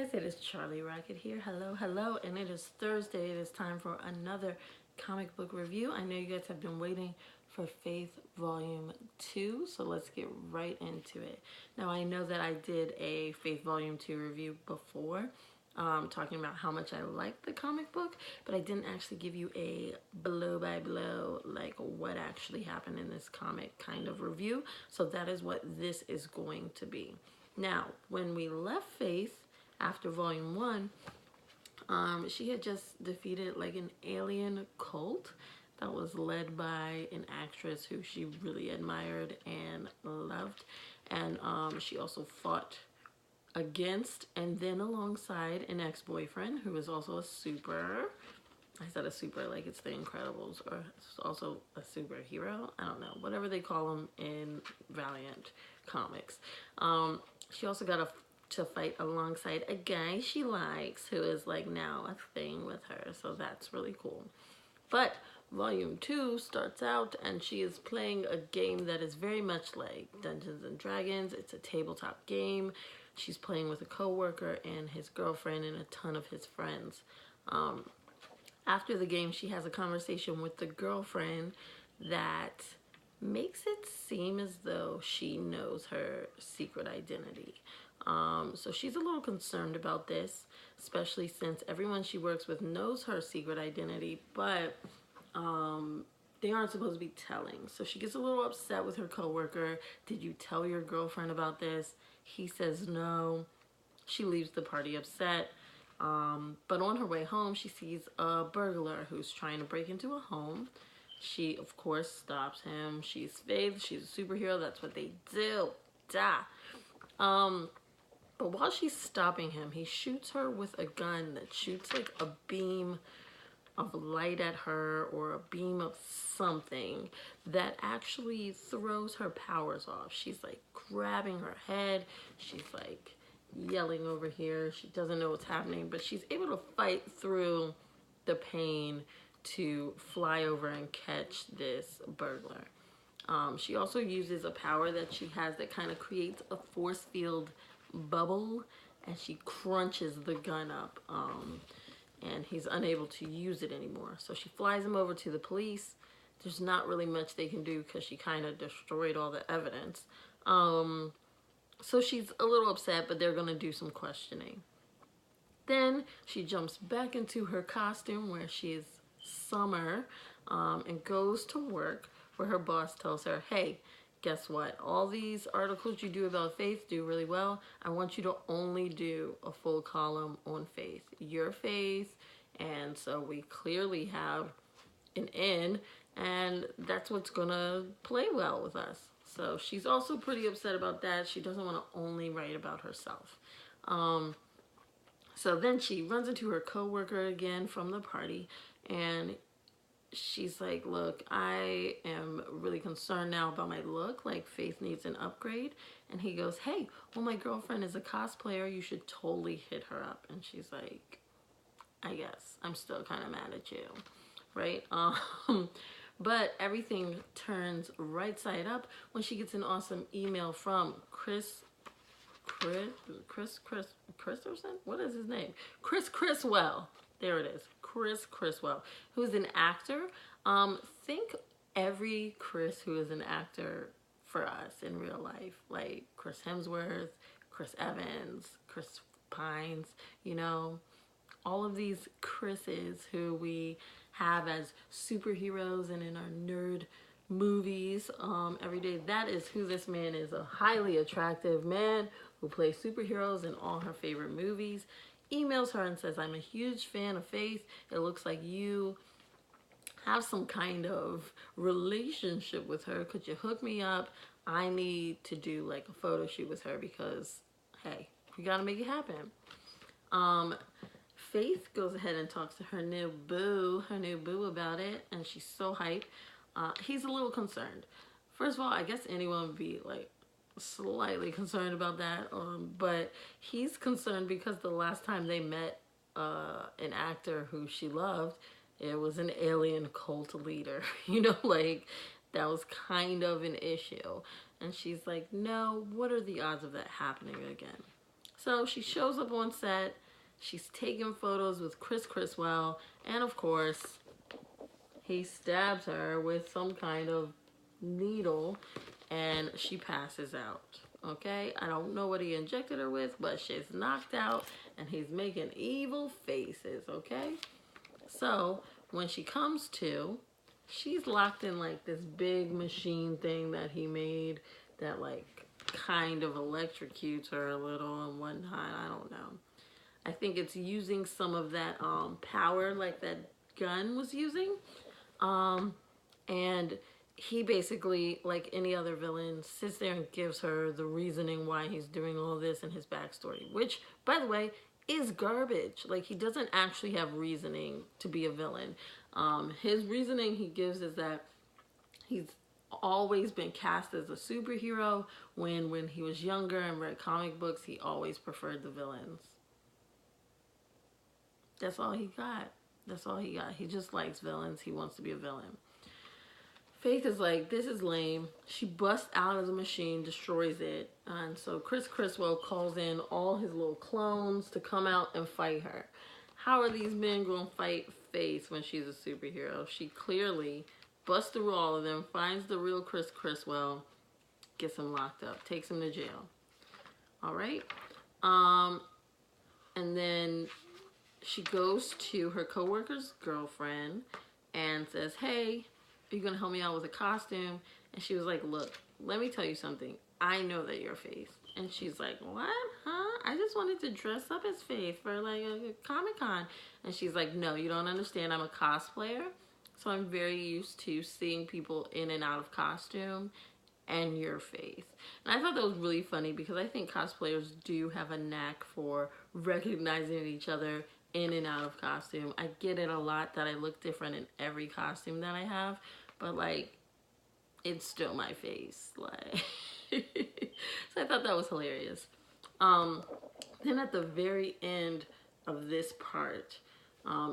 guys, it is Charlie Rocket here. Hello, and it is Thursday. It is time for another comic book review. I know you guys have been waiting for Faith Volume 2, so let's get right into it. Now, I know that I did a Faith Volume 2 review before, talking about how much I liked the comic book, but I didn't actually give you a blow-by-blow, like what actually happened in this comic kind of review, so that is what this is going to be. Now, when we left Faith after Volume 1, she had just defeated like an alien cult that was led by an actress who she really admired and loved. And she also fought against and then alongside an ex-boyfriend who was also a super. I said a super like it's the Incredibles, or it's also a superhero. I don't know, whatever they call them in Valiant comics. She also got to fight alongside a guy she likes who is like now a thing with her, so that's really cool. But Volume 2 starts out and she is playing a game that is very much like Dungeons and Dragons. It's a tabletop game. She's playing with a co-worker and his girlfriend and a ton of his friends. After the game, she has a conversation with the girlfriend that makes it seem as though she knows her secret identity. So she's a little concerned about this, especially since everyone she works with knows her secret identity, but they aren't supposed to be telling. So she gets a little upset with her coworker. Did you tell your girlfriend about this? He says no. She leaves the party upset. But on her way home, she sees a burglar who's trying to break into a home. She, of course, stops him. She's Faith. She's a superhero. That's what they do. But while she's stopping him, he shoots her with a gun that shoots like a beam of light at her, or a beam of something that actually throws her powers off. She's like grabbing her head. She's like yelling over here. She doesn't know what's happening, but she's able to fight through the pain to fly over and catch this burglar. She also uses a power that she has that kind of creates a force field bubble, and she crunches the gun up, and he's unable to use it anymore. So she flies him over to the police. There's not really much they can do because she kind of destroyed all the evidence. So she's a little upset, but they're going to do some questioning. Then she jumps back into her costume where she is Summer, and goes to work, where her boss tells her, hey, guess what? All these articles you do about Faith do really well. I want you to only do a full column on Faith. Your Faith. And so we clearly have an in, and that's what's going to play well with us. So she's also pretty upset about that. She doesn't want to only write about herself. So then she runs into her coworker again from the party, and she's like, look, I am really concerned now about my look. Like, Faith needs an upgrade. And he goes, hey, well, my girlfriend is a cosplayer. You should totally hit her up. And she's like, I guess I'm still kind of mad at you, right? But everything turns right side up when she gets an awesome email from Chris Christopherson? What is his name? Chris Criswell. There it is. Chris Criswell, who's an actor. Think every Chris who is an actor for us in real life, like Chris Hemsworth, Chris Evans, Chris Pines, you know, all of these Chris's who we have as superheroes and in our nerd movies every day. That is who this man is. A highly attractive man who plays superheroes in all her favorite movies. Emails her and says, I'm a huge fan of Faith. It looks like you have some kind of relationship with her. Could you hook me up? I need to do like a photo shoot with her because, hey, we gotta make it happen. Faith goes ahead and talks to her new boo about it, and she's so hyped. He's a little concerned. First of all, I guess anyone would be like slightly concerned about that, but he's concerned because the last time they met an actor who she loved, it was an alien cult leader. You know, like that was kind of an issue. And she's like, no, what are the odds of that happening again? So she shows up on set. She's taking photos with Chris Criswell, and of course, he stabs her with some kind of needle, and she passes out. Okay, I don't know what he injected her with, but she's knocked out, and he's making evil faces. Okay, so when she comes to, she's locked in like this big machine thing that he made that like kind of electrocutes her a little and whatnot. I don't know. I think it's using some of that power like that gun was using. And he basically, like any other villain, sits there and gives her the reasoning why he's doing all this and his backstory, which, by the way, is garbage. Like, he doesn't actually have reasoning to be a villain. His reasoning he gives is that he's always been cast as a superhero when he was younger and read comic books, he always preferred the villains. That's all he got. That's all he got. He just likes villains. He wants to be a villain. Faith is like, this is lame. She busts out of the machine, destroys it. And so Chris Criswell calls in all his little clones to come out and fight her. How are these men going to fight Faith when she's a superhero? She clearly busts through all of them, finds the real Chris Criswell, gets him locked up, takes him to jail. All right? And then she goes to her coworker's girlfriend and says, hey, are you going to help me out with a costume? And she was like, look, let me tell you something. I know that you're Faith. And she's like, what? Huh? I just wanted to dress up as Faith for like a Comic-Con. And she's like, no, you don't understand. I'm a cosplayer. So I'm very used to seeing people in and out of costume, and you're Faith. And I thought that was really funny because I think cosplayers do have a knack for recognizing each other in and out of costume. I get it a lot that I look different in every costume that I have, but like, it's still my face. Like, so I thought that was hilarious. Then at the very end of this part,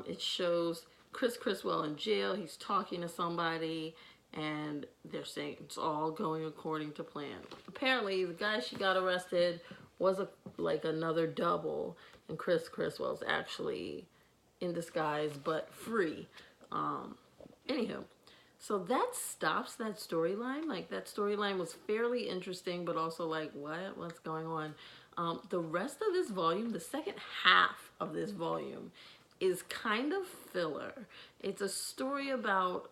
it shows Chris Criswell in jail. He's talking to somebody, and they're saying it's all going according to plan. Apparently, the guy she got arrested was like another double, and Chris Criswell's actually in disguise but free. Anywho, so that stops that storyline. Like, that storyline was fairly interesting, but also like, what's going on? The rest of this volume, the second half of this volume, is kind of filler. It's a story about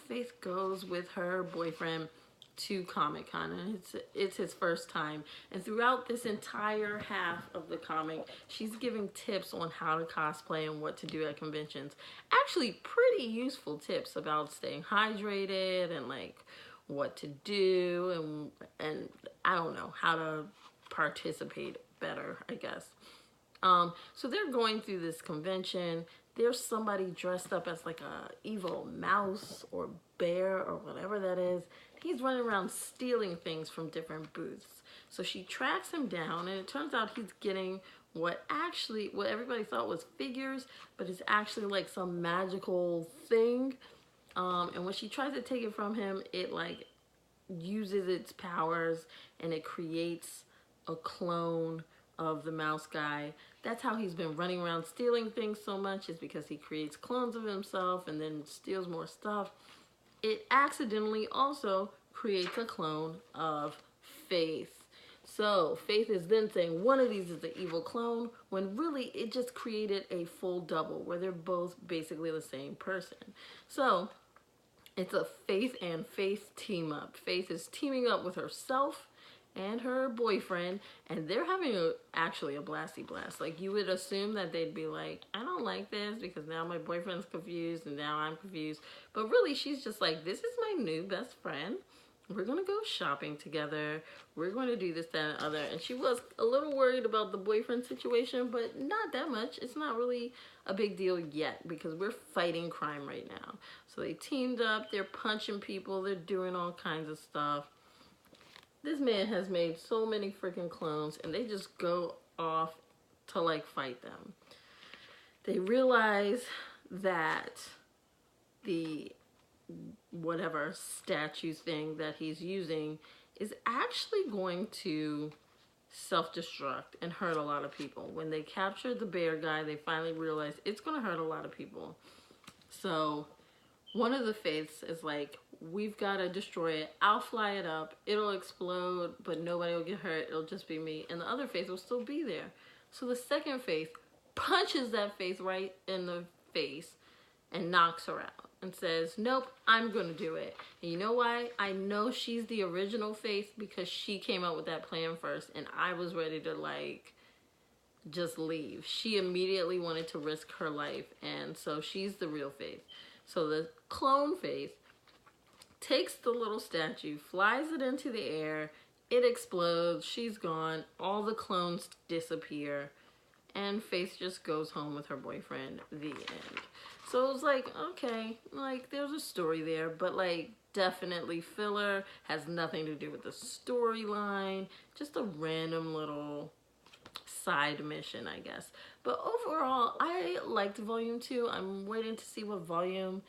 Faith goes with her boyfriend to Comic-Con, and it's his first time. And throughout this entire half of the comic, she's giving tips on how to cosplay and what to do at conventions. Actually, pretty useful tips about staying hydrated and like what to do and I don't know, how to participate better, I guess. So they're going through this convention. There's somebody dressed up as like a evil mouse or bear or whatever that is. He's running around stealing things from different booths. So she tracks him down, and it turns out he's getting what everybody thought was figures, but it's actually like some magical thing. And when she tries to take it from him, it like uses its powers and it creates a clone of the mouse guy. That's how he's been running around stealing things so much, is because he creates clones of himself and then steals more stuff. It accidentally also creates a clone of Faith. So Faith is then saying one of these is the evil clone, when really it just created a full double where they're both basically the same person. So it's a Faith and Faith team up. Faith is teaming up with herself and her boyfriend, and they're having actually a blasty blast. Like, you would assume that they'd be like, I don't like this because now my boyfriend's confused and now I'm confused. But really, she's just like, this is my new best friend. We're going to go shopping together. We're going to do this, that, and other. And she was a little worried about the boyfriend situation, but not that much. It's not really a big deal yet because we're fighting crime right now. So they teamed up. They're punching people. They're doing all kinds of stuff. This man has made so many freaking clones, and they just go off to like fight them. They realize that the whatever statue thing that he's using is actually going to self-destruct and hurt a lot of people. When they captured the bear guy, they finally realized it's going to hurt a lot of people. So one of the faiths is like, we've got to destroy it. I'll fly it up. It'll explode, but nobody will get hurt. It'll just be me. And the other faith will still be there. So the second faith punches that faith right in the face and knocks her out and says, nope, I'm going to do it. And you know why? I know she's the original faith because she came up with that plan first. And I was ready to like just leave. She immediately wanted to risk her life. And so she's the real faith. So the clone faith takes the little statue, flies it into the air, it explodes, she's gone, all the clones disappear, and Faith just goes home with her boyfriend, the end. So it was like, okay, like there's a story there, but like definitely filler, has nothing to do with the storyline, just a random little side mission, I guess. But overall, I liked Volume 2. I'm waiting to see what Volume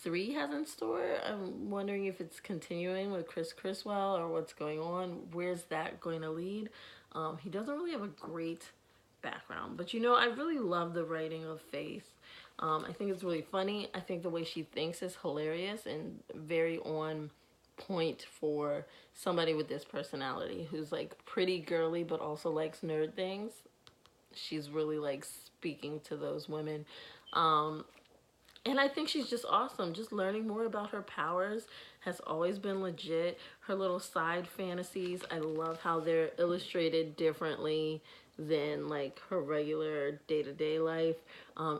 3 has in store. I'm wondering if it's continuing with Chris Criswell or what's going on. Where's that going to lead? He doesn't really have a great background, but you know, I really love the writing of Faith. I think it's really funny. I think the way she thinks is hilarious and very on point for somebody with this personality who's like pretty girly but also likes nerd things. She's really like speaking to those women. And I think she's just awesome. Just learning more about her powers has always been legit. Her little side fantasies, I love how they're illustrated differently than like her regular day-to-day life.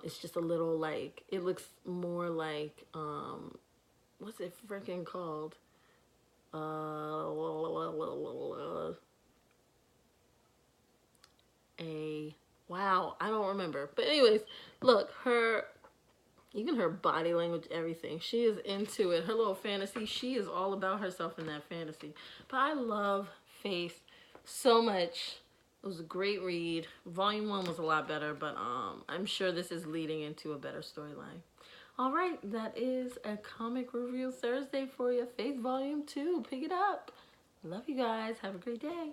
It's just a little like, it looks more like, what's it freaking called? Wow, I don't remember. But anyways, look, even her body language, everything, she is into it. Her little fantasy, she is all about herself in that fantasy. But I love Faith so much. It was a great read. Volume 1 was a lot better, but I'm sure this is leading into a better storyline. All right, that is a comic review Thursday for you. Faith Volume 2, pick it up. Love you guys. Have a great day.